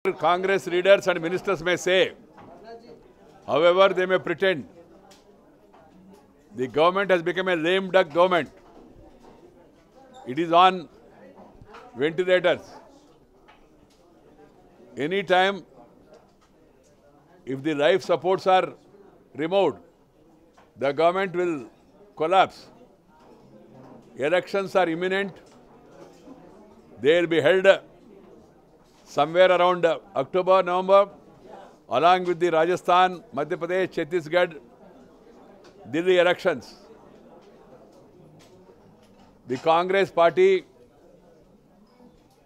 Congress leaders and ministers may say, however they may pretend, the government has become a lame duck government. It is on ventilators. Any time, if the life supports are removed, the government will collapse. Elections are imminent. They will be held somewhere around October, November, along with the Rajasthan, Madhya Pradesh, Chhattisgarh, Delhi elections. The Congress party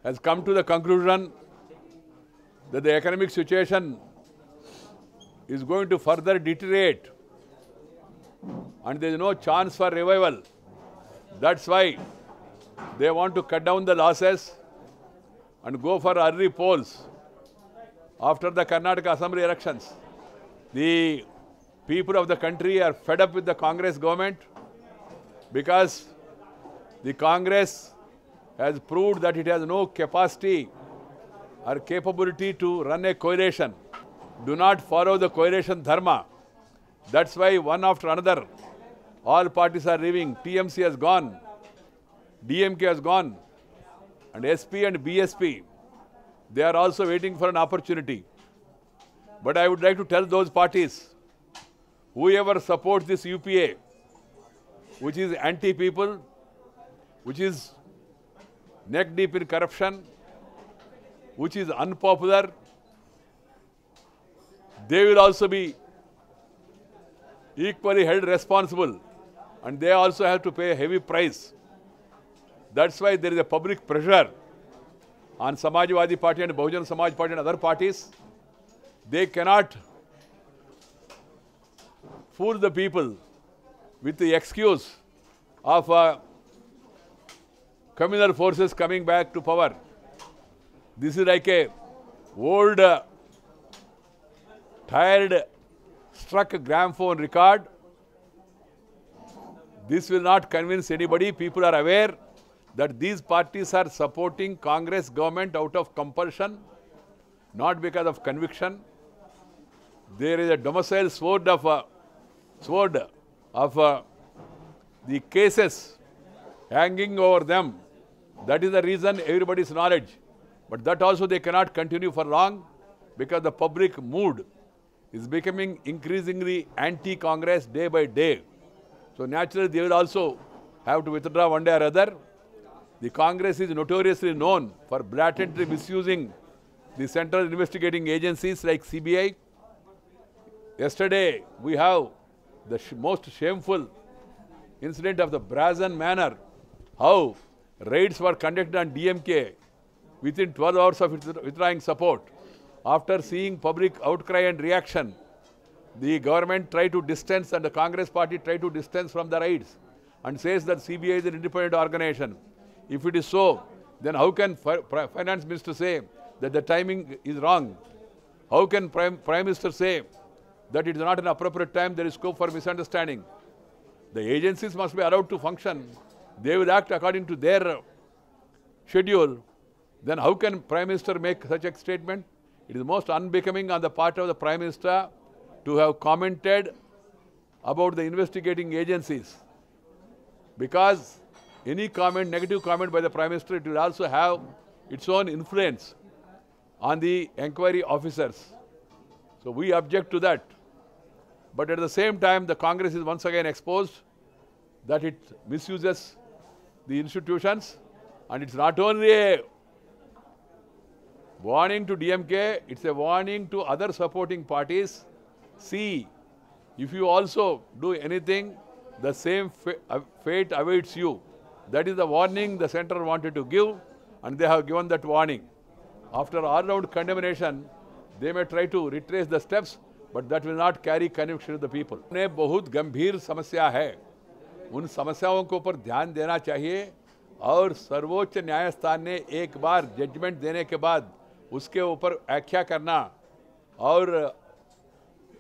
has come to the conclusion that the economic situation is going to further deteriorate and there is no chance for revival. That's why they want to cut down the losses and go for early polls after the Karnataka Assembly elections. The people of the country are fed up with the Congress government because the Congress has proved that it has no capacity or capability to run a coalition. Do not follow the coalition dharma. That's why one after another, all parties are leaving. TMC has gone, DMK has gone, and SP and BSP, they are also waiting for an opportunity. But I would like to tell those parties, whoever supports this UPA, which is anti-people, which is neck deep in corruption, which is unpopular, they will also be equally held responsible and they also have to pay a heavy price. That's why there is a public pressure on Samajwadi Party and Bahujan Samaj Party and other parties. They cannot fool the people with the excuse of communal forces coming back to power. This is like a old, tired, struck gramophone record. This will not convince anybody. People are aware that these parties are supporting Congress government out of compulsion, not because of conviction. There is a domicile sword of the cases hanging over them. That is the reason everybody's knowledge. But that also they cannot continue for long because the public mood is becoming increasingly anti-Congress day by day. So naturally they will also have to withdraw one day or other. The Congress is notoriously known for blatantly misusing the central investigating agencies like CBI. Yesterday we have the most shameful incident of the brazen manner, how raids were conducted on DMK within 12 hours of withdrawing support. After seeing public outcry and reaction, the government tried to distance and the Congress party tried to distance from the raids and says that CBI is an independent organization. If it is so, then how can Finance Minister say that the timing is wrong? How can Prime Minister say that it is not an appropriate time, there is scope for misunderstanding? The agencies must be allowed to function. They will act according to their schedule. Then how can Prime Minister make such a statement? It is most unbecoming on the part of the Prime Minister to have commented about the investigating agencies. Because any comment, negative comment by the Prime Minister, it will also have its own influence on the inquiry officers. So we object to that. But at the same time, the Congress is once again exposed that it misuses the institutions, and it's not only a warning to DMK, it's a warning to other supporting parties. See, if you also do anything, the same fate awaits you. That is the warning the center wanted to give, and they have given that warning. After all-round condemnation, they may try to retrace the steps, but that will not carry conviction to the people. उन्हें बहुत गंभीर समस्या है, उन समस्याओं के ऊपर ध्यान देना चाहिए और सर्वोच्च न्यायस्थान ने एक बार जजमेंट देने के बाद उसके ऊपर व्याख्या करना और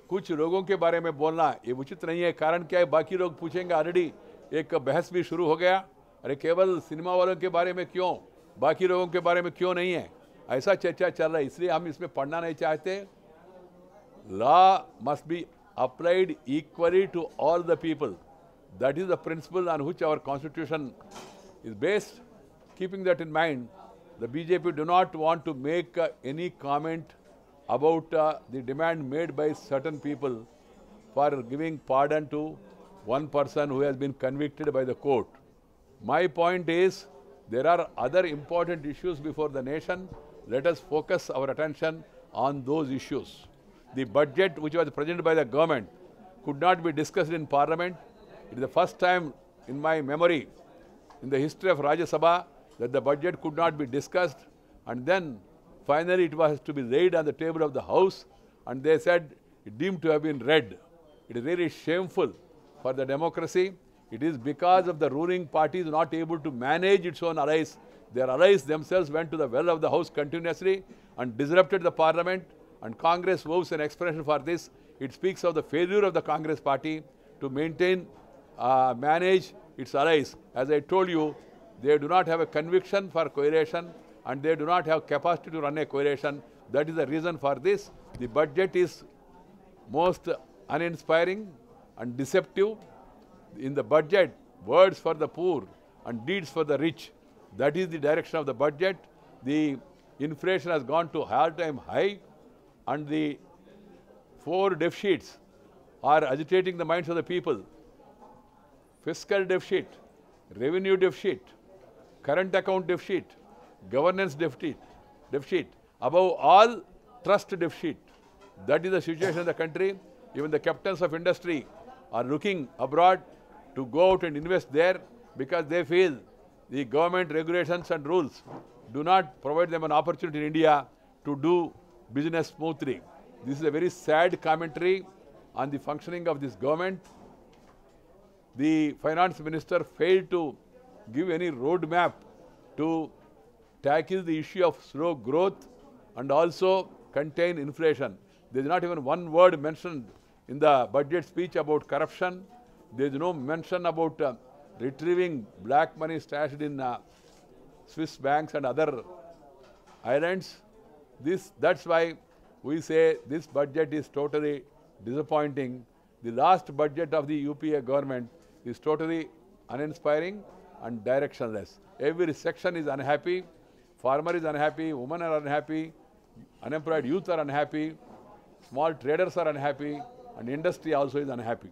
कुछ लोगों के बारे में बोलना ये उचित नहीं है। कारण क्या है, बाकी लोग पूछेंगे, ऑलरेडी एक बहस भी शुरू हो गया, अरे केवल सिनेमा वालों के बारे में क्यों, बाकी लोगों के बारे में क्यों नहीं है? ऐसा चर्चा चल रहा है, इसलिए हम इसमें पढ़ना नहीं चाहते. Law must be applied equally to all the people. That is the principle on which our constitution is based. Keeping that in mind, the BJP do not want to make any comment about the demand made by certain people for giving pardon to one person who has been convicted by the court. My point is, there are other important issues before the nation. Let us focus our attention on those issues. The budget which was presented by the government could not be discussed in Parliament. It is the first time in my memory, in the history of Rajya Sabha, that the budget could not be discussed, and then finally it was to be laid on the table of the House, and they said it deemed to have been read. It is really shameful for the democracy. It is because of the ruling party is not able to manage its own allies. Their allies themselves went to the well of the House continuously and disrupted the Parliament, and Congress vows an expression for this. It speaks of the failure of the Congress party to maintain, manage its allies. As I told you, they do not have a conviction for coalition, and they do not have capacity to run a coalition. That is the reason for this. The budget is most uninspiring and deceptive. In the budget, words for the poor and deeds for the rich. That is the direction of the budget. The inflation has gone to all-time high, and the 4 deficits are agitating the minds of the people. Fiscal deficit, revenue deficit, current account deficit, governance deficit, above all, trust deficit. That is the situation in the country. Even the captains of industry are looking abroad to go out and invest there because they feel the government regulations and rules do not provide them an opportunity in India to do business smoothly. This is a very sad commentary on the functioning of this government. The finance minister failed to give any roadmap to tackle the issue of slow growth and also contain inflation. There is not even one word mentioned in the budget speech about corruption. There is no mention about retrieving black money stashed in Swiss banks and other islands. That's why we say this budget is totally disappointing. The last budget of the UPA government is totally uninspiring and directionless. Every section is unhappy. Farmer is unhappy, women are unhappy, unemployed youth are unhappy, small traders are unhappy, and industry also is unhappy.